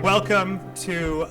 welcome to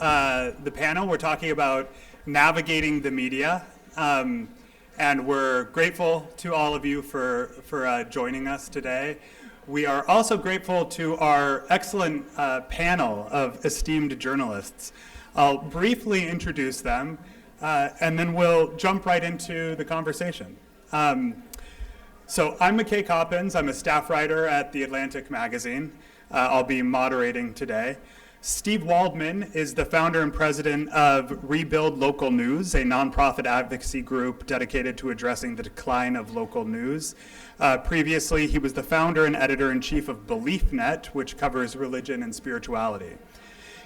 the panel. We're talking about navigating the media, and we're grateful to all of you for joining us today. We are also grateful to our excellent panel of esteemed journalists. I'll briefly introduce them, and then we'll jump right into the conversation. So I'm McKay Coppins. I'm a staff writer at The Atlantic magazine. I'll be moderating today. Steve Waldman is the founder and president of Rebuild Local News, a nonprofit advocacy group dedicated to addressing the decline of local news. Previously, he was the founder and editor-in-chief of BeliefNet, which covers religion and spirituality.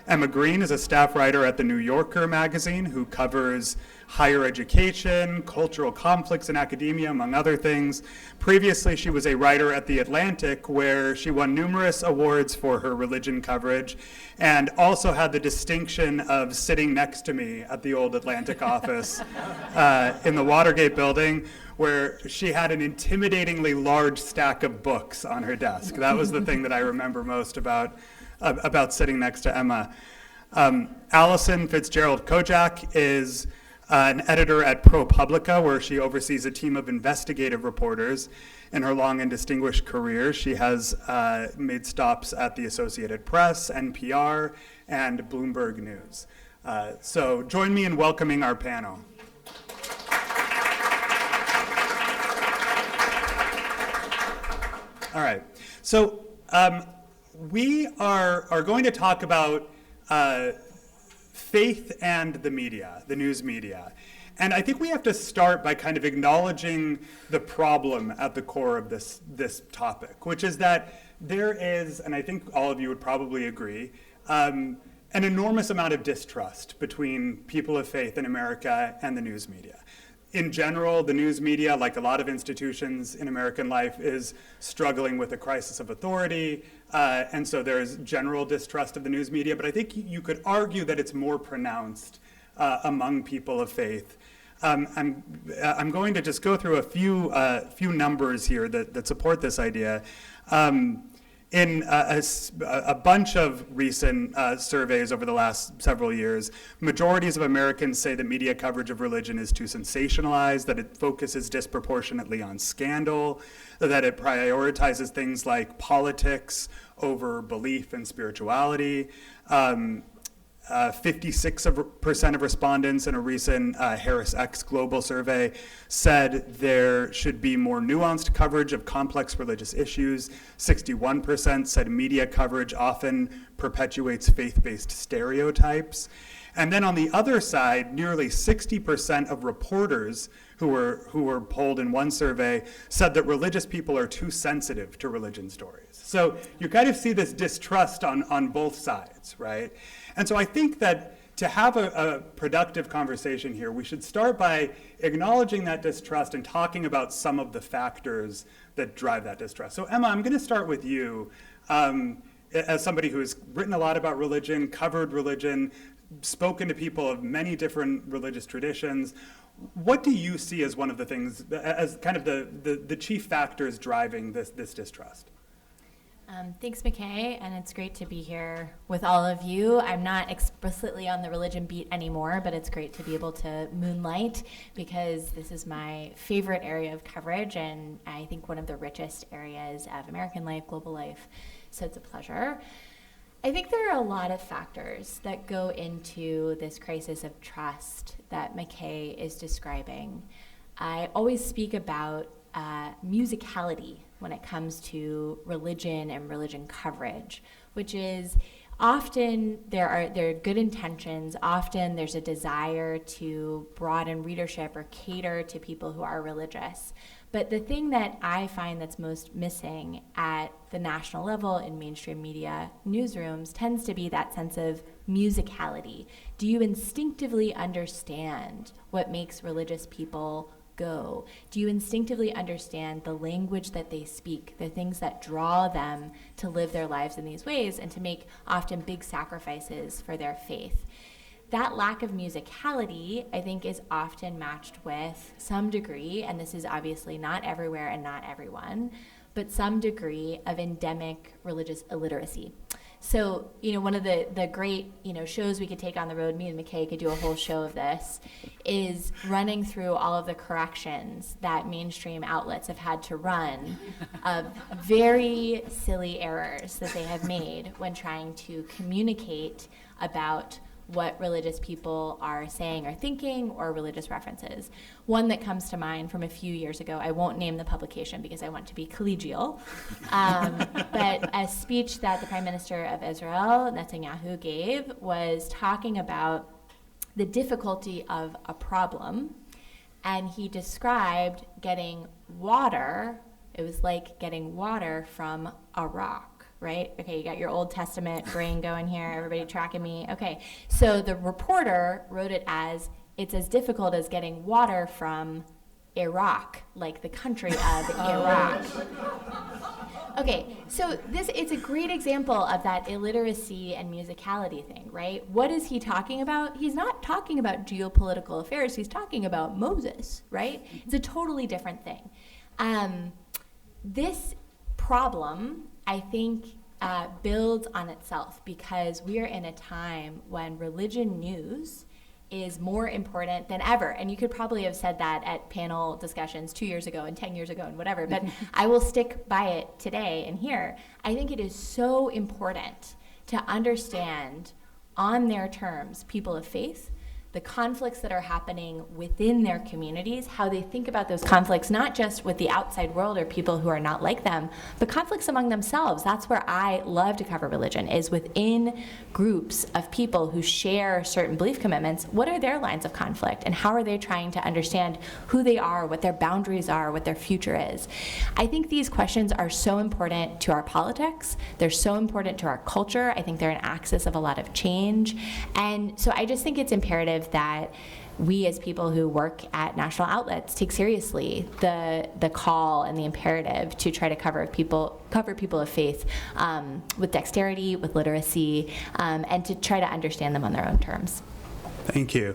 Emma Green is a staff writer at The New Yorker magazine who covers higher education, cultural conflicts in academia, among other things. Previously, she was a writer at The Atlantic, where she won numerous awards for her religion coverage and also had the distinction of sitting next to me at the old Atlantic office in the Watergate building, where she had an intimidatingly large stack of books on her desk. That was the thing that I remember most about sitting next to Emma. Allison Fitzgerald Kojak is an editor at ProPublica, where she oversees a team of investigative reporters. In her long and distinguished career, she has made stops at the Associated Press, NPR, and Bloomberg News. So join me in welcoming our panel. All right. So we are going to talk about faith and the media, the news media. And I think we have to start by kind of acknowledging the problem at the core of this topic, which is that there is, and I think all of you would probably agree, an enormous amount of distrust between people of faith in America and the news media. In general, the news media, like a lot of institutions in American life, is struggling with a crisis of authority, and so there's general distrust of the news media, but I think you could argue that it's more pronounced among people of faith. I'm going to just go through a few numbers here that support this idea. In a bunch of recent surveys over the last several years, majorities of Americans say that media coverage of religion is too sensationalized, that it focuses disproportionately on scandal, that it prioritizes things like politics over belief and spirituality. 56% of respondents in a recent Harris X Global survey said there should be more nuanced coverage of complex religious issues. 61% said media coverage often perpetuates faith-based stereotypes. And then on the other side, nearly 60% of reporters who were polled in one survey said that religious people are too sensitive to religion stories. So you kind of see this distrust on both sides, right? And so I think that to have a productive conversation here, we should start by acknowledging that distrust and talking about some of the factors that drive that distrust. So Emma, I'm going to start with you. As somebody who has written a lot about religion, covered religion, spoken to people of many different religious traditions, what do you see as one of the things, as kind of the chief factors driving this distrust? Thanks, McKay, and it's great to be here with all of you. I'm not explicitly on the religion beat anymore, but it's great to be able to moonlight because this is my favorite area of coverage and I think one of the richest areas of American life, global life, so it's a pleasure. I think there are a lot of factors that go into this crisis of trust that McKay is describing. I always speak about musicality when it comes to religion and religion coverage, which is often there are good intentions, often there's a desire to broaden readership or cater to people who are religious. But the thing that I find that's most missing at the national level in mainstream media newsrooms tends to be that sense of musicality. Do you instinctively understand what makes religious people go? Do you instinctively understand the language that they speak, the things that draw them to live their lives in these ways and to make often big sacrifices for their faith? That lack of musicality, I think, is often matched with some degree, and this is obviously not everywhere and not everyone, but some degree of endemic religious illiteracy. So, one of the great, shows we could take on the road, me and McKay could do a whole show of this, is running through all of the corrections that mainstream outlets have had to run of very silly errors that they have made when trying to communicate about what religious people are saying or thinking, or religious references. One that comes to mind from a few years ago, I won't name the publication because I want to be collegial, but a speech that the Prime Minister of Israel, Netanyahu, gave was talking about the difficulty of a problem, and he described getting water. It was like getting water from a rock. Right? Okay, you got your Old Testament brain going here. Everybody tracking me? Okay, so the reporter wrote it as, it's as difficult as getting water from Iraq, like the country of Iraq. Okay, so it's a great example of that illiteracy and musicality thing, right? What is he talking about? He's not talking about geopolitical affairs. He's talking about Moses, right? It's a totally different thing. This problem, I think, builds on itself because we are in a time when religion news is more important than ever. And you could probably have said that at panel discussions 2 years ago and 10 years ago and whatever, but I will stick by it today and here. I think it is so important to understand on their terms people of faith, the conflicts that are happening within their communities, how they think about those conflicts, not just with the outside world or people who are not like them, but conflicts among themselves. That's where I love to cover religion, is within groups of people who share certain belief commitments. What are their lines of conflict, and how are they trying to understand who they are, what their boundaries are, what their future is? I think these questions are so important to our politics. They're so important to our culture. I think they're an axis of a lot of change. And so I just think it's imperative that we as people who work at national outlets take seriously the call and the imperative to try to cover people of faith with dexterity, with literacy, and to try to understand them on their own terms. Thank you.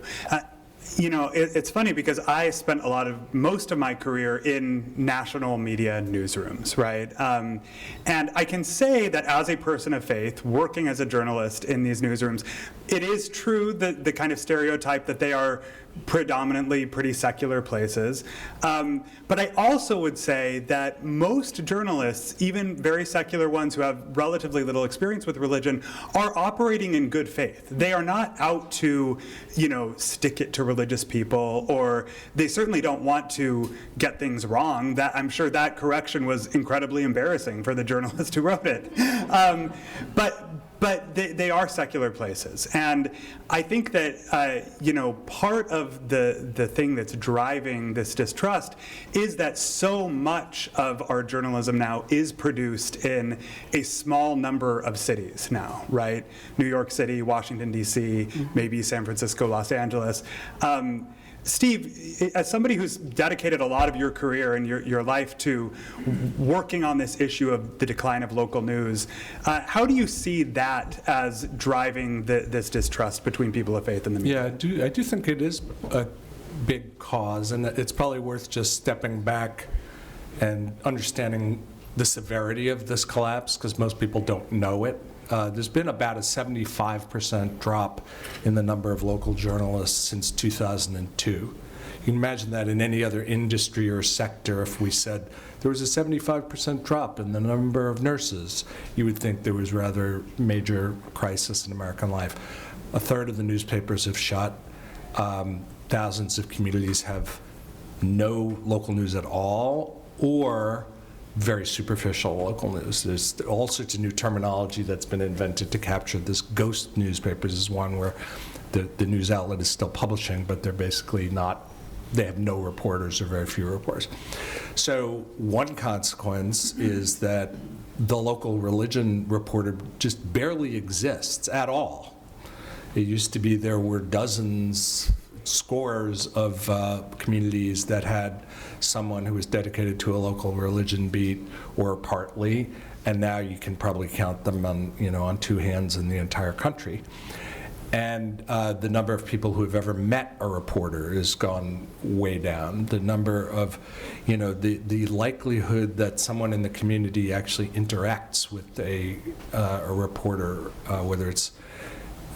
It's funny because I spent most of my career in national media newsrooms, right? And I can say that as a person of faith, working as a journalist in these newsrooms, it is true that the kind of stereotype that they are predominantly pretty secular places. But I also would say that most journalists, even very secular ones who have relatively little experience with religion, are operating in good faith. They are not out to, stick it to religious people, or they certainly don't want to get things wrong. That I'm sure that correction was incredibly embarrassing for the journalist who wrote it. But they are secular places. And I think that, part of the thing that's driving this distrust is that so much of our journalism now is produced in a small number of cities now, right? New York City, Washington, D.C., maybe San Francisco, Los Angeles. Steve, as somebody who's dedicated a lot of your career and your life to working on this issue of the decline of local news, how do you see that as driving this distrust between people of faith and the media? Yeah, I do think it is a big cause, and it's probably worth just stepping back and understanding the severity of this collapse, because most people don't know it. There's been about a 75% drop in the number of local journalists since 2002. You can imagine that in any other industry or sector, if we said there was a 75% drop in the number of nurses, you would think there was rather major crisis in American life. A third of the newspapers have shut. Thousands of communities have no local news at all, or very superficial local news. There's all sorts of new terminology that's been invented to capture this. Ghost newspapers is one where the news outlet is still publishing, but they're basically not, they have no reporters or very few reporters. So one consequence is that the local religion reporter just barely exists at all. It used to be there were dozens, scores of communities that had someone who was dedicated to a local religion beat, or partly, and now you can probably count them on two hands in the entire country. And the number of people who have ever met a reporter has gone way down. The number of, the likelihood that someone in the community actually interacts with a reporter, whether it's,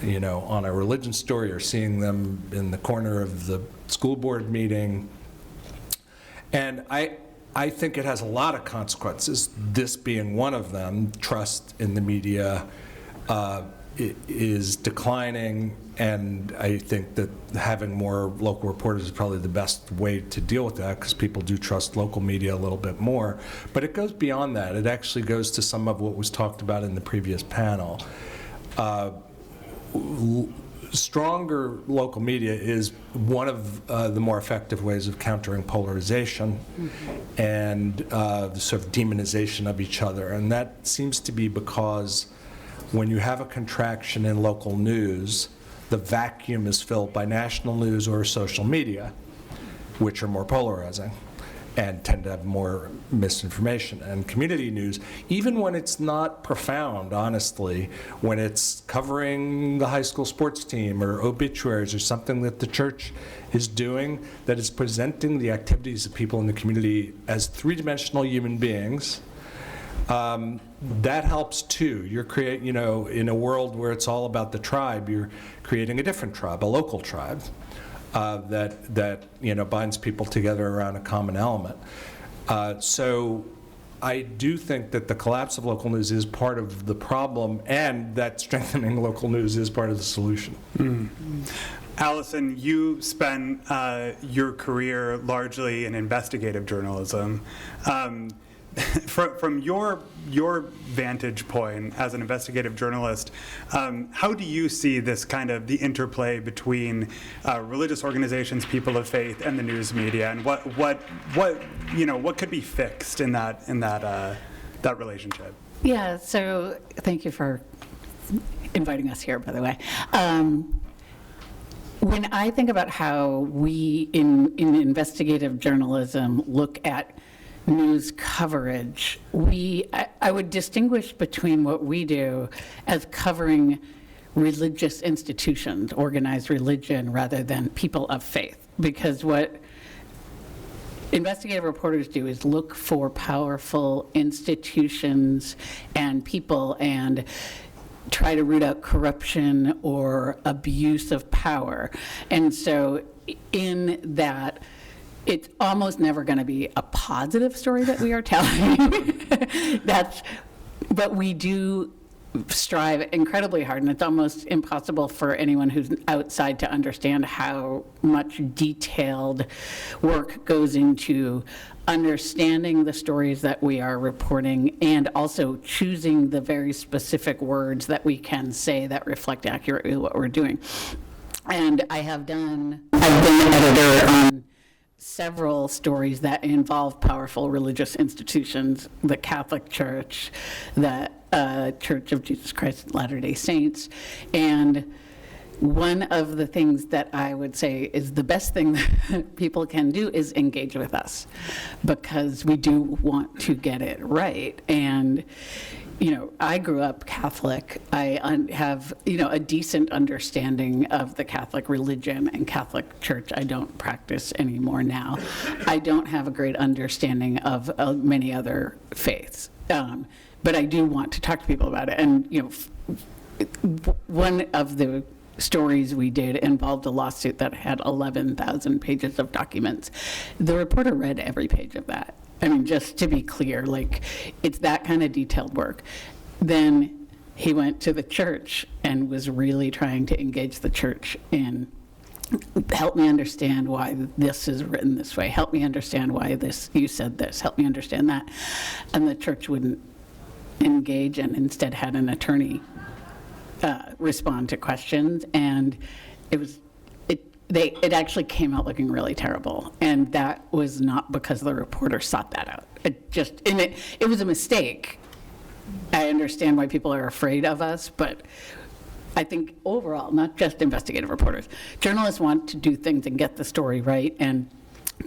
on a religion story or seeing them in the corner of the school board meeting. And I think it has a lot of consequences, this being one of them. Trust in the media is declining, and I think that having more local reporters is probably the best way to deal with that, because people do trust local media a little bit more. But it goes beyond that. It actually goes to some of what was talked about in the previous panel. Stronger local media is one of the more effective ways of countering polarization and the sort of demonization of each other. And that seems to be because when you have a contraction in local news, the vacuum is filled by national news or social media, which are more polarizing and tend to have more misinformation. And community news, even when it's not profound, honestly, when it's covering the high school sports team or obituaries or something that the church is doing that is presenting the activities of people in the community as three-dimensional human beings, that helps too. You're creating, in a world where it's all about the tribe, you're creating a different tribe, a local tribe. That binds people together around a common element. So I do think that the collapse of local news is part of the problem, and that strengthening local news is part of the solution. Allison, you spent your career largely in investigative journalism. From your vantage point as an investigative journalist, how do you see this kind of the interplay between religious organizations, people of faith, and the news media, and what could be fixed in that relationship? Yeah. So thank you for inviting us here, by the way. When I think about how we in investigative journalism look at news coverage, I would distinguish between what we do as covering religious institutions, organized religion, rather than people of faith. Because what investigative reporters do is look for powerful institutions and people and try to root out corruption or abuse of power. And so in that, it's almost never going to be a positive story that we are telling. But we do strive incredibly hard, and it's almost impossible for anyone who's outside to understand how much detailed work goes into understanding the stories that we are reporting, and also choosing the very specific words that we can say that reflect accurately what we're doing. And I've been an editor on several stories that involve powerful religious institutions, the Catholic Church, the Church of Jesus Christ of Latter-day Saints. And one of the things that I would say is the best thing that people can do is engage with us, because we do want to get it right. And I grew up Catholic. I have, a decent understanding of the Catholic religion and Catholic Church. I don't practice anymore now. I don't have a great understanding of many other faiths, but I do want to talk to people about it. And, one of the stories we did involved a lawsuit that had 11,000 pages of documents. The reporter read every page of that. I mean, just to be clear, it's that kind of detailed work. Then he went to the church and was really trying to engage the church in, help me understand why this is written this way, help me understand why you said this, help me understand that. And the church wouldn't engage, and instead had an attorney respond to questions, and it actually came out looking really terrible, and that was not because the reporter sought that out. It was a mistake. I understand why people are afraid of us, but I think overall, not just investigative reporters, journalists want to do things and get the story right, and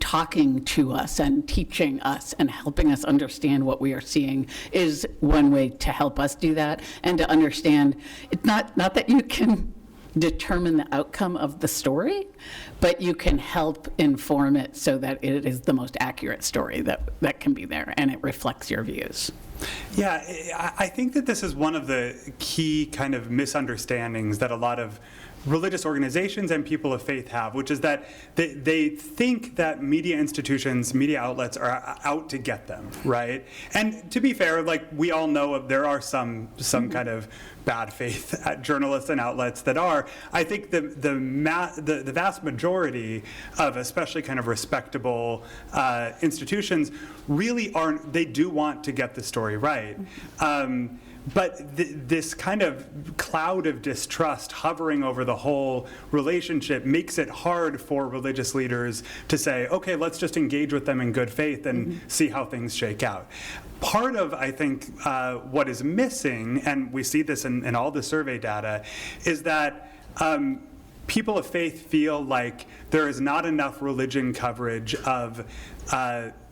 talking to us and teaching us and helping us understand what we are seeing is one way to help us do that, and to understand it's not that you can determine the outcome of the story, but you can help inform it so that it is the most accurate story that can be there, and it reflects your views. Yeah, I think that this is one of the key kind of misunderstandings that a lot of religious organizations and people of faith have, which is that they think that media institutions, media outlets are out to get them, right? And to be fair, like we all know there are some kind of bad faith journalists and outlets that are. I think the vast majority of especially kind of respectable institutions really aren't, they do want to get the story right. But this kind of cloud of distrust hovering over the whole relationship makes it hard for religious leaders to say, okay, let's just engage with them in good faith and see how things shake out. Part of, I think, what is missing, and we see this in all the survey data, is that people of faith feel like there is not enough religion coverage of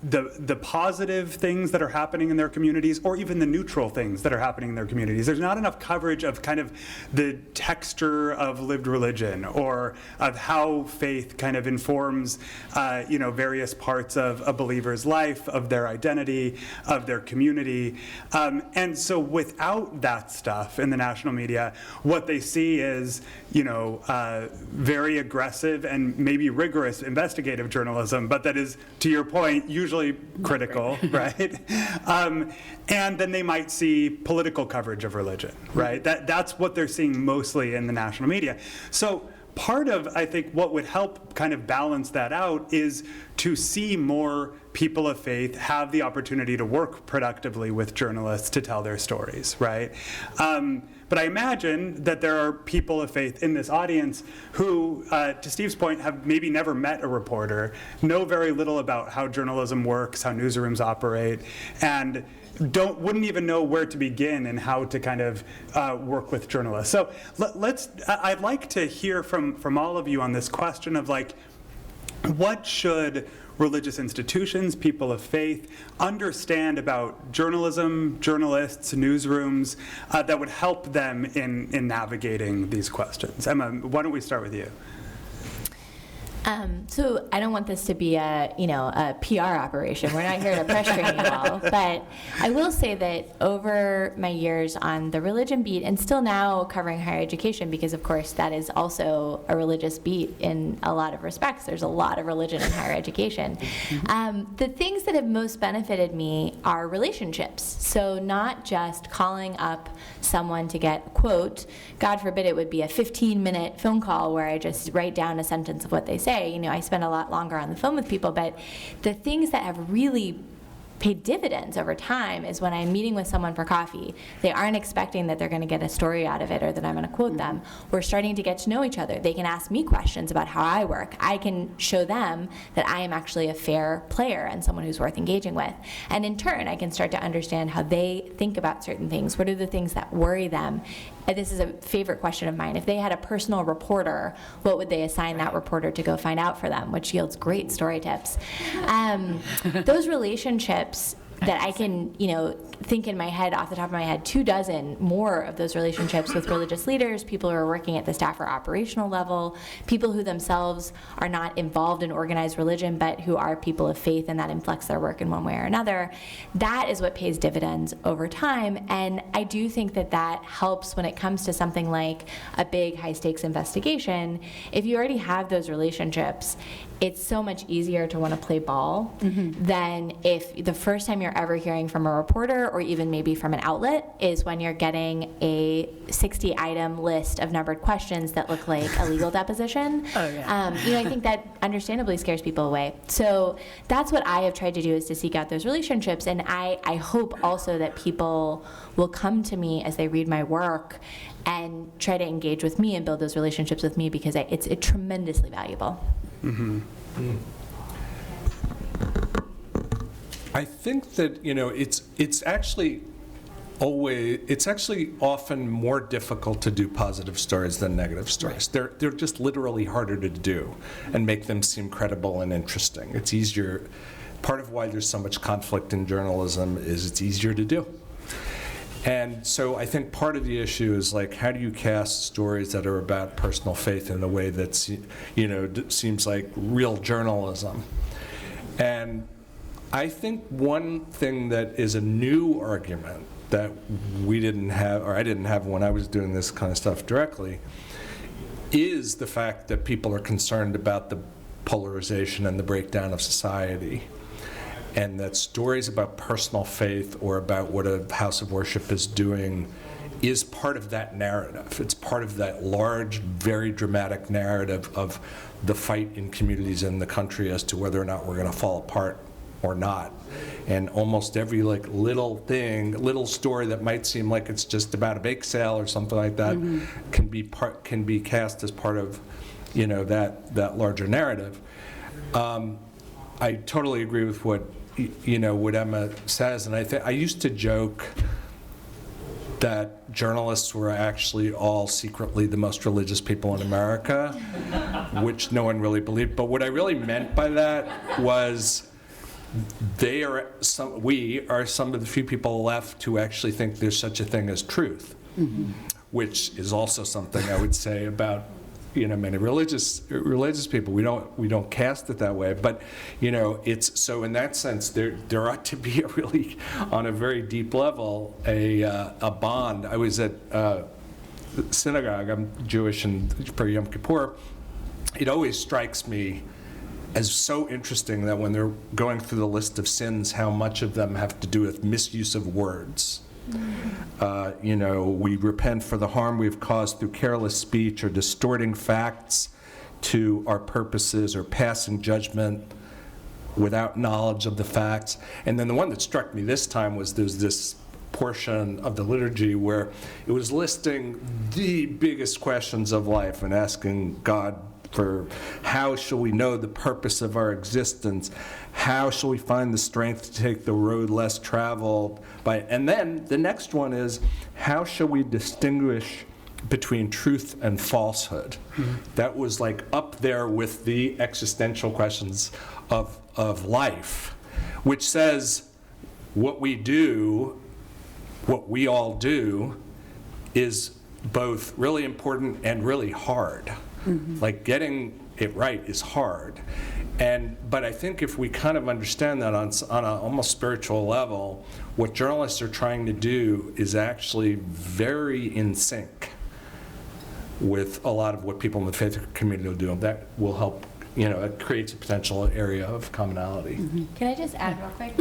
the positive things that are happening in their communities, or even the neutral things that are happening in their communities. There's not enough coverage of kind of the texture of lived religion, or of how faith kind of informs, various parts of a believer's life, of their identity, of their community. And so without that stuff in the national media, what they see is, very aggressive and maybe rigorous investigative journalism, but that is, to your point, usually critical, right? And then they might see political coverage of religion, right? That's what they're seeing mostly in the national media. So part of, I think, what would help kind of balance that out is to see more people of faith have the opportunity to work productively with journalists to tell their stories, right? But I imagine that there are people of faith in this audience who, to Steve's point, have maybe never met a reporter, know very little about how journalism works, how newsrooms operate, and wouldn't even know where to begin and how to kind of work with journalists. So I'd like to hear from all of you on this question of like, what should religious institutions, people of faith, understand about journalism, journalists, newsrooms that would help them in navigating these questions? Emma, why don't we start with you? So I don't want this to be a PR operation. We're not here to pressure you all, but I will say that over my years on the religion beat, and still now covering higher education, because of course that is also a religious beat in a lot of respects. There's a lot of religion in higher education. The things that have most benefited me are relationships. So not just calling up someone to get a quote. God forbid it would be a 15-minute phone call where I just write down a sentence of what they say. I spend a lot longer on the phone with people, but the things that have really paid dividends over time is when I'm meeting with someone for coffee. They aren't expecting that they're going to get a story out of it or that I'm going to quote them. We're starting to get to know each other. They can ask me questions about how I work. I can show them that I am actually a fair player and someone who's worth engaging with. And in turn, I can start to understand how they think about certain things. What are the things that worry them? And this is a favorite question of mine. If they had a personal reporter, what would they assign that reporter to go find out for them, which yields great story tips. Those relationships that I can, think in my head, off the top of my head, 24 more of those relationships with religious leaders, people who are working at the staff or operational level, people who themselves are not involved in organized religion, but who are people of faith, and that inflects their work in one way or another. That is what pays dividends over time, and I do think that that helps when it comes to something like a big high-stakes investigation. If you already have those relationships, it's so much easier to want to play ball than if the first time you're ever hearing from a reporter, or even maybe from an outlet, is when you're getting a 60-item list of numbered questions that look like a legal deposition. Oh, yeah. I think that understandably scares people away. So that's what I have tried to do, is to seek out those relationships, and I hope also that people will come to me as they read my work and try to engage with me and build those relationships with me, because it's tremendously valuable. Mm-hmm. I think that it's actually often more difficult to do positive stories than negative stories. Right. They're just literally harder to do and make them seem credible and interesting. It's easier. Part of why there's so much conflict in journalism is it's easier to do. And so I think part of the issue is like, how do you cast stories that are about personal faith in a way that's, seems like real journalism? And I think one thing that is a new argument that we didn't have, or I didn't have when I was doing this kind of stuff directly, is the fact that people are concerned about the polarization and the breakdown of society. And that stories about personal faith or about what a house of worship is doing is part of that narrative. It's part of that large, very dramatic narrative of the fight in communities in the country as to whether or not we're going to fall apart or not. And almost every little story that might seem like it's just about a bake sale or something like that can be cast as part of, that larger narrative. I totally agree with what Emma says, and I used to joke that journalists were actually all secretly the most religious people in America, which no one really believed. But what I really meant by that was we are some of the few people left who actually think there's such a thing as truth, which is also something I would say about many religious people. We don't cast it that way, but it's so in that sense there ought to be on a very deep level a bond. I was at the synagogue. I'm Jewish, and for Yom Kippur, it always strikes me as so interesting that when they're going through the list of sins, how much of them have to do with misuse of words. We repent for the harm we've caused through careless speech or distorting facts to our purposes or passing judgment without knowledge of the facts. And then the one that struck me this time was there's this portion of the liturgy where it was listing the biggest questions of life and asking God for how shall we know the purpose of our existence? How shall we find the strength to take the road less traveled by? And then the next one is, how shall we distinguish between truth and falsehood? That was like up there with the existential questions of life, which says what we all do is both really important and really hard. Like getting it right is hard. But I think if we kind of understand that on an almost spiritual level, what journalists are trying to do is actually very in sync with a lot of what people in the faith community will do. That will help, it creates a potential area of commonality. Can I just add real quick?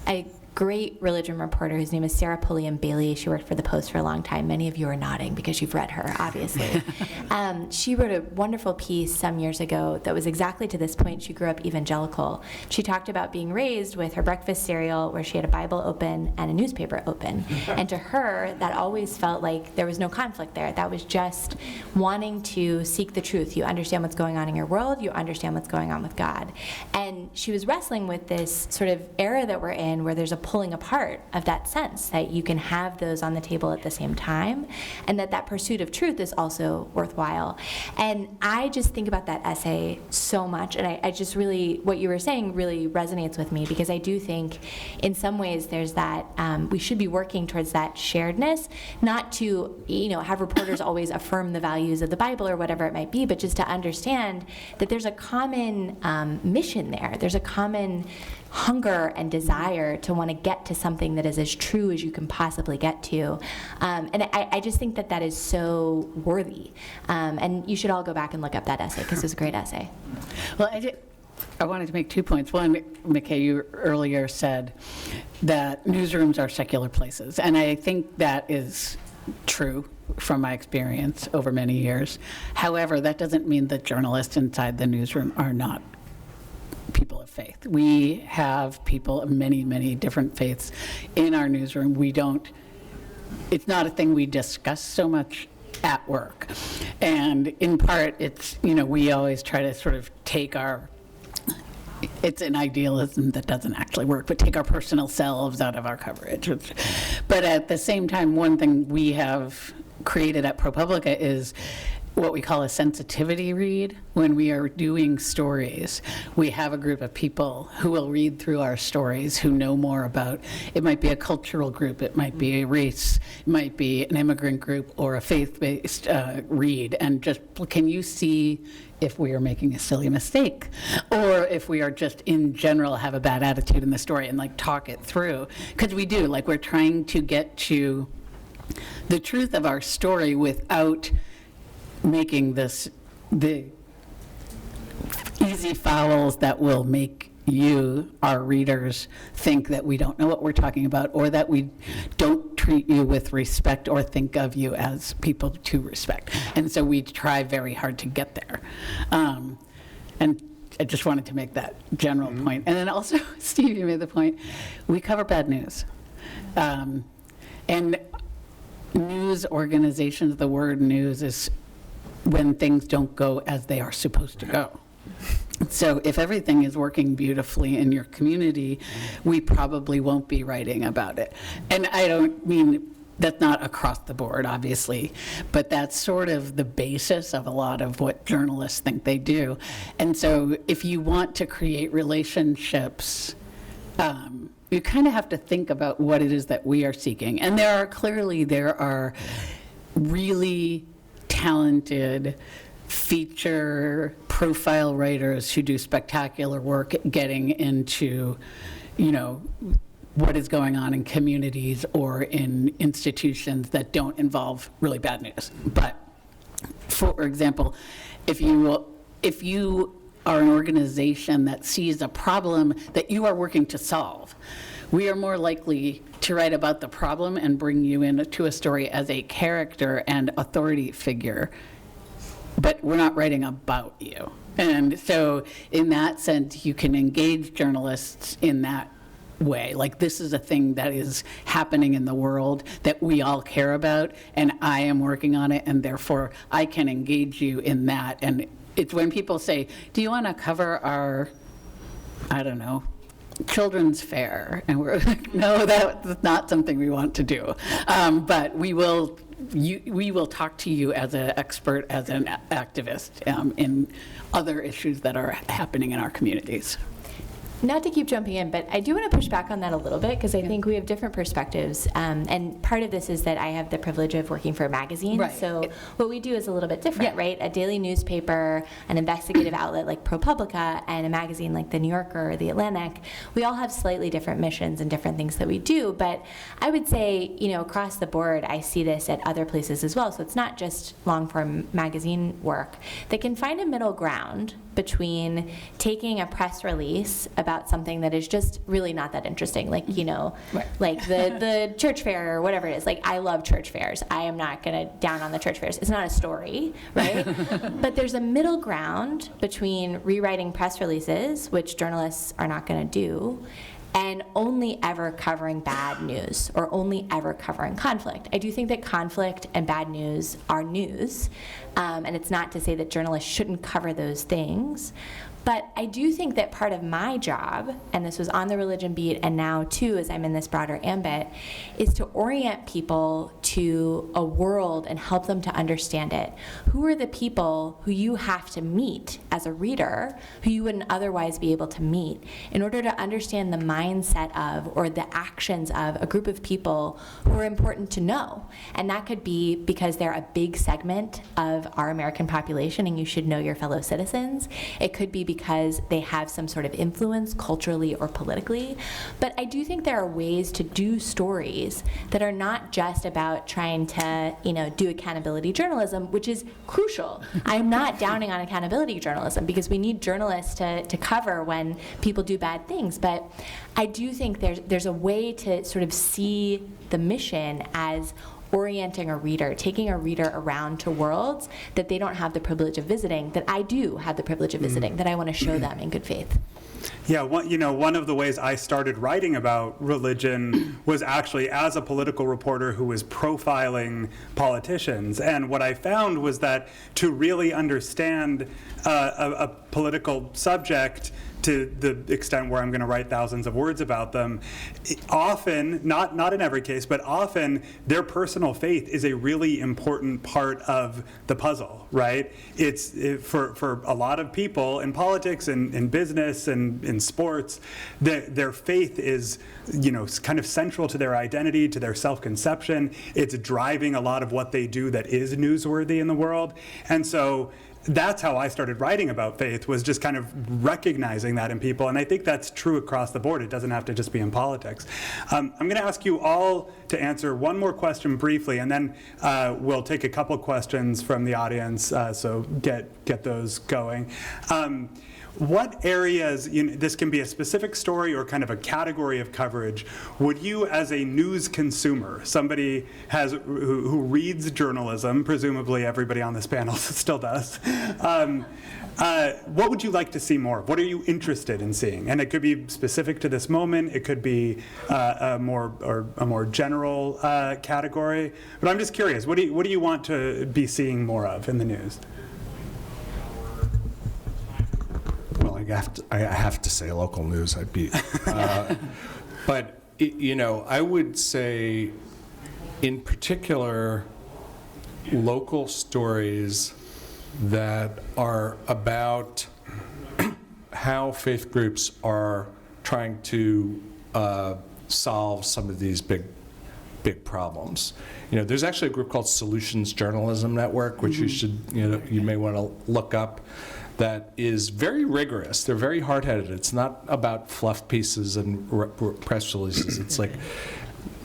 A great religion reporter whose name is Sarah Pulliam Bailey. She worked for The Post for a long time. Many of you are nodding because you've read her, obviously. She wrote a wonderful piece some years ago that was exactly to this point. She grew up evangelical. She talked about being raised with her breakfast cereal where she had a Bible open and a newspaper open. And to her, that always felt like there was no conflict there. That was just wanting to seek the truth. You understand what's going on in your world. You understand what's going on with God. And she was wrestling with this sort of era that we're in where there's a pulling apart of that sense that you can have those on the table at the same time, and that pursuit of truth is also worthwhile. And I just think about that essay so much, and I just really, what you were saying really resonates with me, because I do think in some ways there's that, we should be working towards that sharedness, not to have reporters always affirm the values of the Bible or whatever it might be, but just to understand that there's a common mission there. There's a common hunger and desire to want to get to something that is as true as you can possibly get to. And I just think that is so worthy. And you should all go back and look up that essay, because it's a great essay. Well, I wanted to make 2 points. One, McKay, you earlier said that newsrooms are secular places, and I think that is true from my experience over many years. However, that doesn't mean that journalists inside the newsroom are not people of faith. We have people of many, many different faiths in our newsroom. It's not a thing we discuss so much at work. And in part, it's, we always try to sort of take it's an idealism that doesn't actually work, but take our personal selves out of our coverage. But at the same time, one thing we have created at ProPublica is what we call a sensitivity read. When we are doing stories, we have a group of people who will read through our stories, who know more about, it might be a cultural group, it might be a race, it might be an immigrant group or a faith-based read, and just, can you see if we are making a silly mistake, or if we are just in general have a bad attitude in the story, and like talk it through. Because we do, like, we're trying to get to the truth of our story without making this the easy fouls that will make you, our readers, think that we don't know what we're talking about, or that we don't treat you with respect or think of you as people to respect. And so we try very hard to get there. And I just wanted to make that general point. And then also, Steve, you made the point, we cover bad news. And news organizations, the word news is when things don't go as they are supposed to go. So if everything is working beautifully in your community, we probably won't be writing about it. And I don't mean, that's not across the board, obviously, but that's sort of the basis of a lot of what journalists think they do. And so if you want to create relationships, you kind of have to think about what it is that we are seeking. And there are really talented feature profile writers who do spectacular work getting into, what is going on in communities or in institutions that don't involve really bad news. But for example, if you are an organization that sees a problem that you are working to solve, we are more likely to write about the problem and bring you into a story as a character and authority figure, but we're not writing about you. And so in that sense, you can engage journalists in that way. Like, this is a thing that is happening in the world that we all care about, and I am working on it, and therefore I can engage you in that. And it's when people say, do you want to cover our, I don't know, children's fair? And we're like, no, that's not something we want to do. But we will talk to you as an expert, as an activist in other issues that are happening in our communities. Not to keep jumping in, but I do want to push back on that a little bit, because I think we have different perspectives. And part of this is that I have the privilege of working for a magazine. Right. So what we do is a little bit different, right? A daily newspaper, an investigative outlet like ProPublica, and a magazine like The New Yorker or The Atlantic, we all have slightly different missions and different things that we do. But I would say, across the board, I see this at other places as well. So it's not just long-form magazine work that can find a middle ground between taking a press release about something that is just really not that interesting, like, Right. like the church fair or whatever it is. Like, I love church fairs. I am not going to down on the church fairs. It's not a story, right? But there's a middle ground between rewriting press releases, which journalists are not going to do, and only ever covering bad news or only ever covering conflict. I do think that conflict and bad news are news, and it's not to say that journalists shouldn't cover those things. But I do think that part of my job, and this was on the Religion Beat and now too as I'm in this broader ambit, is to orient people to a world and help them to understand it. Who are the people who you have to meet as a reader who you wouldn't otherwise be able to meet in order to understand the mindset of or the actions of a group of people who are important to know? And that could be because they're a big segment of our American population and you should know your fellow citizens. It could be because they have some sort of influence culturally or politically. But I do think there are ways to do stories that are not just about trying to, do accountability journalism, which is crucial. I'm not downing on accountability journalism because we need journalists to cover when people do bad things. But I do think there's a way to sort of see the mission as orienting a reader, taking a reader around to worlds that they don't have the privilege of visiting, that I do have the privilege of visiting, that I want to show them in good faith. Yeah, one of the ways I started writing about religion was actually as a political reporter who was profiling politicians. And what I found was that to really understand a political subject, to the extent where I'm going to write thousands of words about them, often, not in every case, but often their personal faith is a really important part of the puzzle, right? For a lot of people in politics and in business and in sports, their faith is, kind of central to their identity, to their self-conception. It's driving a lot of what they do that is newsworthy in the world. And so that's how I started writing about faith, was just kind of recognizing that in people. And I think that's true across the board. It doesn't have to just be in politics. I'm going to ask you all to answer one more question briefly, and then we'll take a couple questions from the audience, so get those going. What areas, this can be a specific story or kind of a category of coverage, would you as a news consumer, somebody who reads journalism, presumably everybody on this panel still does, what would you like to see more of? What are you interested in seeing? And it could be specific to this moment, it could be a more general category, but I'm just curious, what do you want to be seeing more of in the news? Well, I have to say local news. But I would say, in particular, local stories that are about how faith groups are trying to solve some of these big problems. There's actually a group called Solutions Journalism Network, which you may want to look up, that is very rigorous. They're very hard-headed. It's not about fluff pieces and press releases. It's like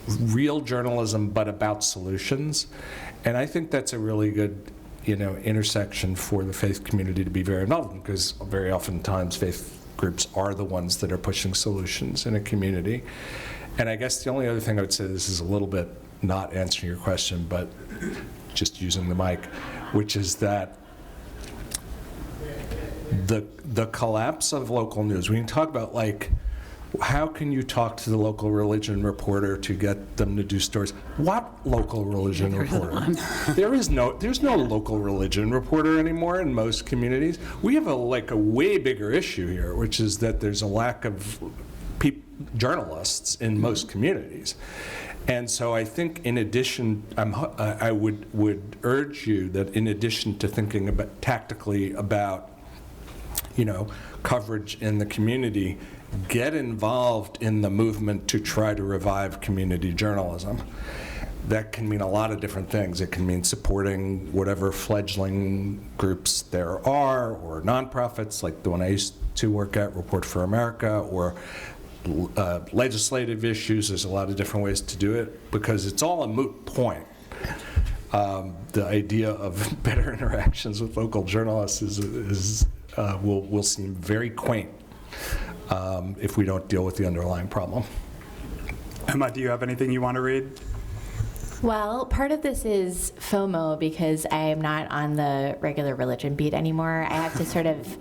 real journalism, but about solutions. And I think that's a really good, intersection for the faith community to be very involved in, because very oftentimes faith groups are the ones that are pushing solutions in a community. And I guess the only other thing I would say, this is a little bit not answering your question, but just using the mic, which is that the collapse of local news, we can talk about, how can you talk to the local religion reporter to get them to do stories? What local religion reporter? There's no local religion reporter anymore in most communities. We have a way bigger issue here, which is that there's a lack of journalists in most communities. And so I think, in addition, I would urge you that, in addition to thinking tactically about coverage in the community, get involved in the movement to try to revive community journalism. That can mean a lot of different things. It can mean supporting whatever fledgling groups there are, or nonprofits like the one I used to work at, Report for America, or legislative issues. There's a lot of different ways to do it, because it's all a moot point. The idea of better interactions with local journalists will seem very quaint if we don't deal with the underlying problem. Emma, do you have anything you want to read? Well, part of this is FOMO, because I am not on the regular religion beat anymore. I have to sort of,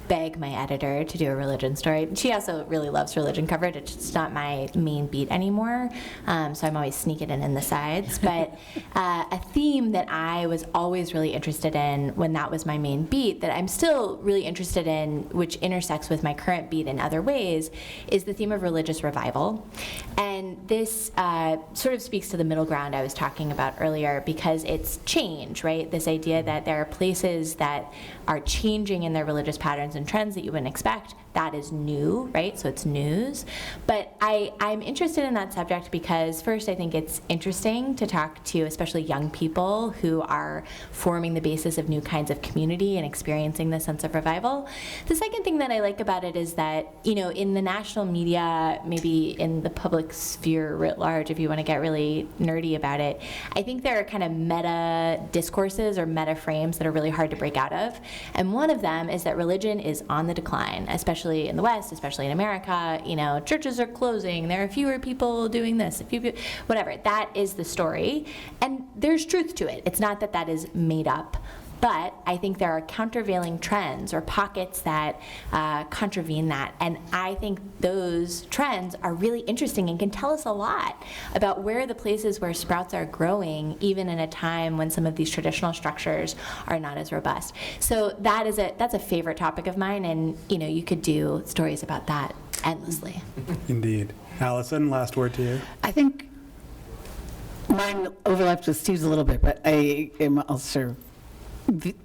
beg my editor to do a religion story. She also really loves religion coverage. It's not my main beat anymore, so I'm always sneaking it in the sides. But a theme that I was always really interested in when that was my main beat, that I'm still really interested in, which intersects with my current beat in other ways, is the theme of religious revival. And this sort of speaks to the middle ground I was talking about earlier, because it's change, right? This idea that there are places that are changing in their religious patterns and trends that you wouldn't expect. That is new, right? So it's news. But I'm interested in that subject because, first, I think it's interesting to talk to especially young people who are forming the basis of new kinds of community and experiencing this sense of revival. The second thing that I like about it is that, in the national media, maybe in the public sphere writ large, if you want to get really nerdy about it, I think there are kind of meta discourses or meta frames that are really hard to break out of. And one of them is that religion is on the decline, especially in the West, especially in America. Churches are closing, there are fewer people doing this, whatever. That is the story. And there's truth to it. It's not that that is made up. But I think there are countervailing trends or pockets that contravene that. And I think those trends are really interesting and can tell us a lot about where the places where sprouts are growing, even in a time when some of these traditional structures are not as robust. So that's a favorite topic of mine, and you could do stories about that endlessly. Indeed. Allison, last word to you. I think mine overlaps with Steve's a little bit, but I am also,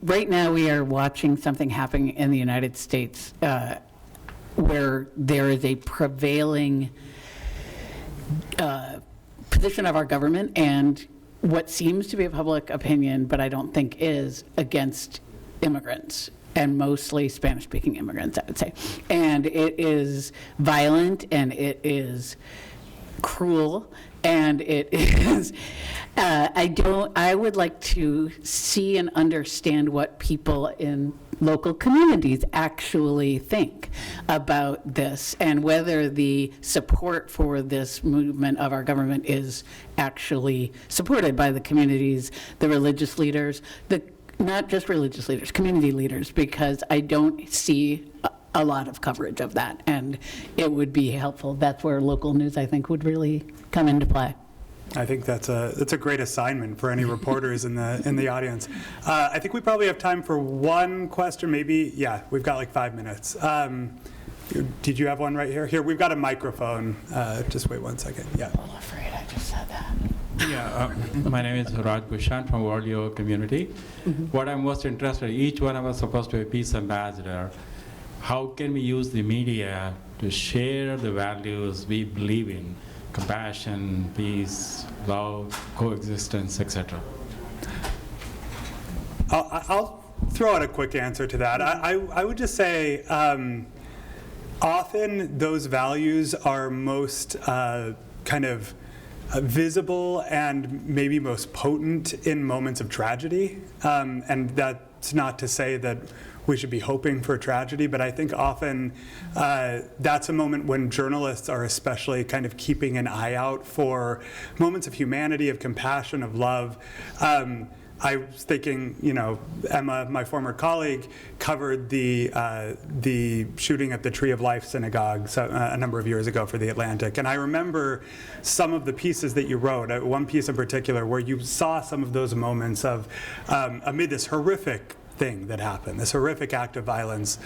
right now we are watching something happening in the United States where there is a prevailing position of our government and what seems to be a public opinion, but I don't think is, against immigrants, and mostly Spanish-speaking immigrants, I would say. And it is violent, and it is cruel, and it is, I would like to see and understand what people in local communities actually think about this, and whether the support for this movement of our government is actually supported by the communities, the religious leaders, not just religious leaders, community leaders, because I don't see a lot of coverage of that, and it would be helpful. That's where local news, I think, would really come into play. I think that's a great assignment for any reporters in the audience. I think we probably have time for one question, maybe. Yeah, we've got like 5 minutes. Did you have one right here? Here, we've got a microphone. Just wait 1 second. Yeah. I'm afraid I just said that. Yeah, my name is Raj Bhushan from World Yoga Community. What I'm most interested in, each one of us supposed to be a peace ambassador. How can we use the media to share the values we believe in? Compassion, peace, love, coexistence, etc. I'll throw out a quick answer to that. I would just say often those values are most kind of visible and maybe most potent in moments of tragedy. And that's not to say that we should be hoping for tragedy, but I think often that's a moment when journalists are especially kind of keeping an eye out for moments of humanity, of compassion, of love. I was thinking, Emma, my former colleague, covered the shooting at the Tree of Life Synagogue a number of years ago for The Atlantic. And I remember some of the pieces that you wrote, one piece in particular, where you saw some of those moments of, amid this horrific thing that happened, this horrific act of violence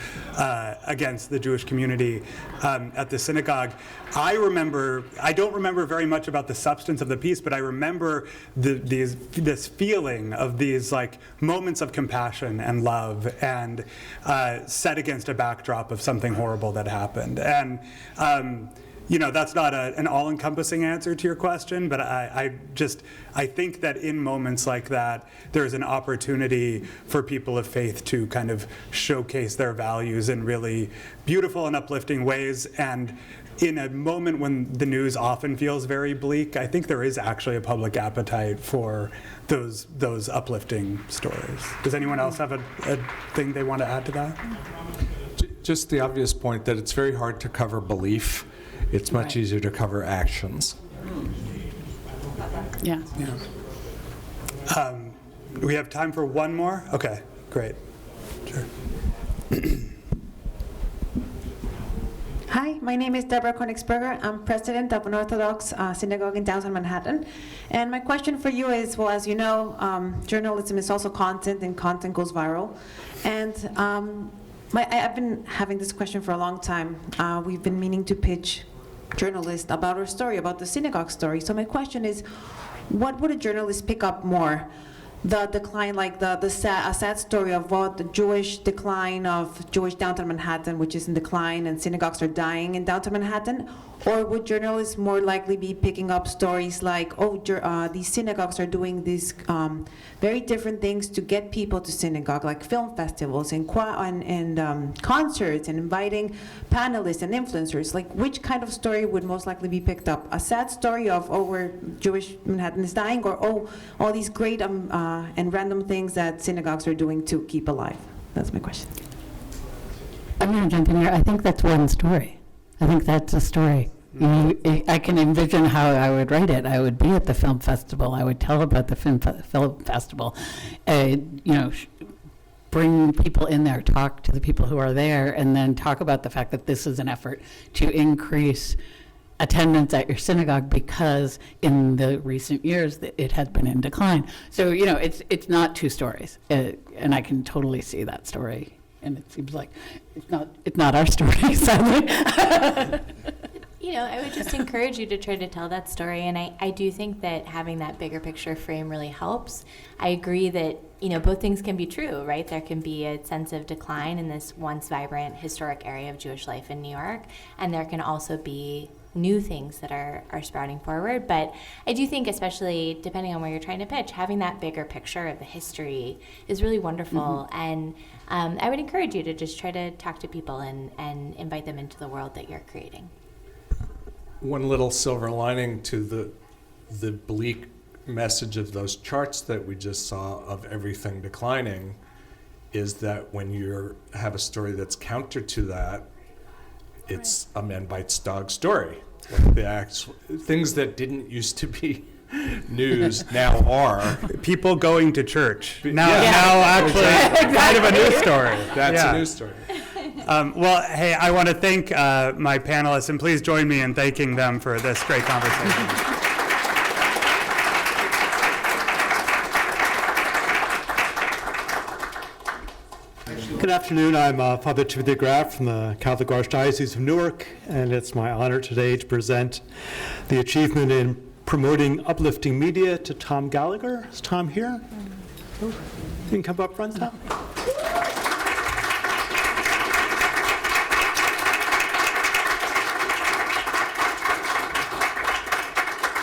against the Jewish community at the synagogue. I don't remember very much about the substance of the piece, but I remember this feeling of these like moments of compassion and love, and set against a backdrop of something horrible that happened. And that's not an all-encompassing answer to your question, but I think that in moments like that, there's an opportunity for people of faith to kind of showcase their values in really beautiful and uplifting ways. And in a moment when the news often feels very bleak, I think there is actually a public appetite for those uplifting stories. Does anyone else have a thing they want to add to that? Just the obvious point that it's very hard to cover belief. It's much easier to cover actions. Yeah. We have time for one more? Okay, great. Sure. Hi, my name is Deborah Königsberger. I'm president of an Orthodox synagogue in downtown Manhattan. And my question for you is, well, as you know, journalism is also content, and content goes viral. And I've been having this question for a long time. We've been meaning to pitch journalists about our story, about the synagogue story. So my question is, what would a journalist pick up more? The decline, like a sad story of what the Jewish decline of Jewish downtown Manhattan, which is in decline, and synagogues are dying in downtown Manhattan? Or would journalists more likely be picking up stories like, these synagogues are doing these very different things to get people to synagogue, like film festivals and concerts, and inviting panelists and influencers? Like, which kind of story would most likely be picked up? A sad story of, where Jewish Manhattan is dying, or all these great and random things that synagogues are doing to keep alive? That's my question. I'm going to jump in here. I think that's one story. I think that's a story. I can envision how I would write it. I would be at the film festival. I would tell about the film festival. bring people in there, talk to the people who are there, and then talk about the fact that this is an effort to increase attendance at your synagogue because in the recent years it has been in decline. So, it's not two stories, and I can totally see that story. And it seems like it's not our story, sadly. I would just encourage you to try to tell that story. And I do think that having that bigger picture frame really helps. I agree that, both things can be true, right? There can be a sense of decline in this once vibrant historic area of Jewish life in New York. And there can also be new things that are sprouting forward. But I do think, especially depending on where you're trying to pitch, having that bigger picture of the history is really wonderful. And I would encourage you to just try to talk to people and invite them into the world that you're creating. One little silver lining to the bleak message of those charts that we just saw of everything declining is that when you have a story that's counter to that, it's a man bites dog story. Like things that didn't used to be news now are. People going to church. Now Exactly. kind of a news story. That's a news story. Well, hey, I want to thank my panelists, and please join me in thanking them for this great conversation. Good afternoon. I'm Father Timothy Graff from the Catholic Archdiocese of Newark, and it's my honor today to present the achievement in promoting uplifting media to Tom Gallagher. Is Tom here? You can come up front, Tom.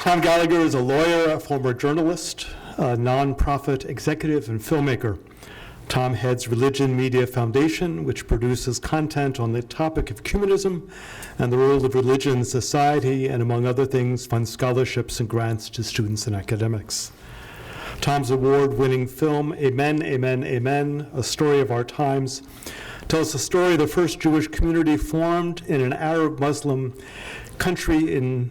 Tom Gallagher is a lawyer, a former journalist, a nonprofit executive, and filmmaker. Tom heads Religion Media Foundation, which produces content on the topic of ecumenism and the role of religion in society, and among other things, funds scholarships and grants to students and academics. Tom's award-winning film, Amen, Amen, Amen, A Story of Our Times, tells the story of the first Jewish community formed in an Arab-Muslim country in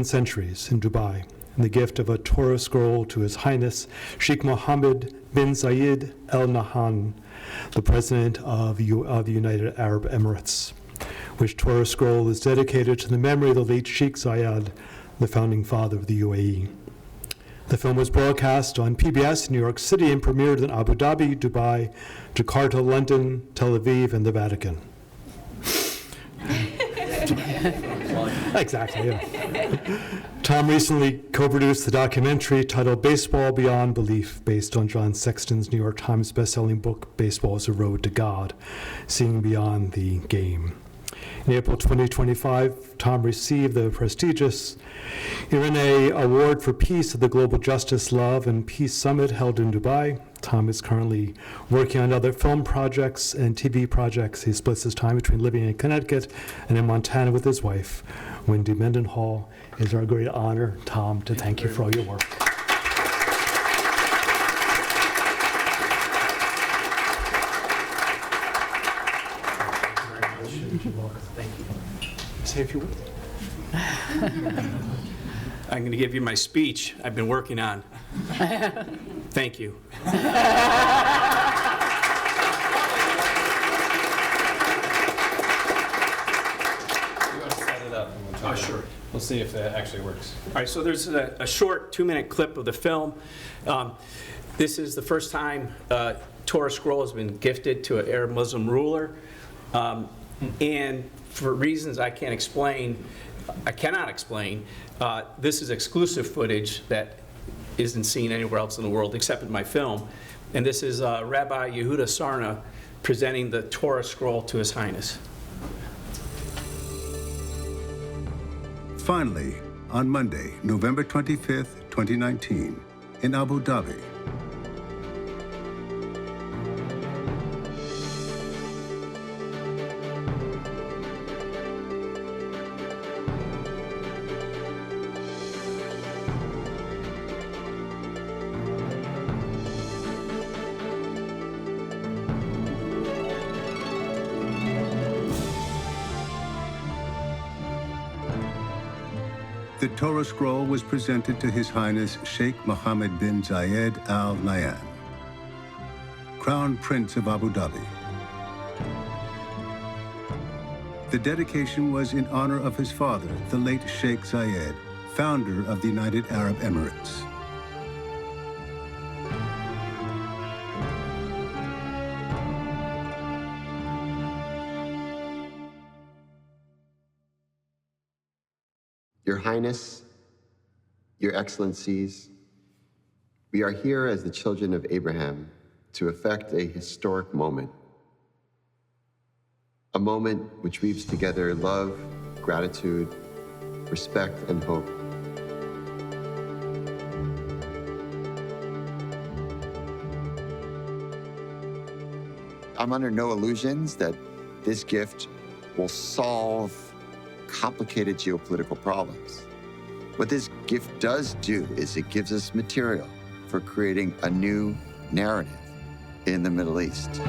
centuries, in Dubai, and the gift of a Torah scroll to His Highness Sheikh Mohammed bin Zayed Al Nahyan, the President of the United Arab Emirates, which Torah scroll is dedicated to the memory of the late Sheikh Zayed, the founding father of the UAE. The film was broadcast on PBS in New York City and premiered in Abu Dhabi, Dubai, Jakarta, London, Tel Aviv, and the Vatican. Exactly, yeah. Tom recently co-produced the documentary titled Baseball Beyond Belief, based on John Sexton's New York Times bestselling book, Baseball is a Road to God, Seeing Beyond the Game. In April 2025, Tom received the prestigious Irene Award for Peace at the Global Justice, Love, and Peace Summit held in Dubai. Tom is currently working on other film projects and TV projects. He splits his time between living in Connecticut and in Montana with his wife, Wendy Mendenhall. It is our great honor, Tom, to thank you for all your work. Say a few words. I'm going to give you my speech I've been working on. Thank you. You want to set it up? And we'll try Sure. We'll see if that actually works. All right, so there's a short 2-minute clip of the film. This is the first time Torah scroll has been gifted to an Arab Muslim ruler. And for reasons I cannot explain, this is exclusive footage that isn't seen anywhere else in the world except in my film. And this is Rabbi Yehuda Sarna presenting the Torah scroll to His Highness. Finally, on Monday, November 25th, 2019, in Abu Dhabi, the Torah scroll was presented to His Highness Sheikh Mohammed bin Zayed Al Nahyan. Crown Prince of Abu Dhabi. The dedication was in honor of his father, the late Sheikh Zayed, founder of the United Arab Emirates. Your Highness, Your Excellencies, we are here as the children of Abraham to effect a historic moment. A moment which weaves together love, gratitude, respect, and hope. I'm under no illusions that this gift will solve complicated geopolitical problems. What this gift does do is it gives us material for creating a new narrative in the Middle East.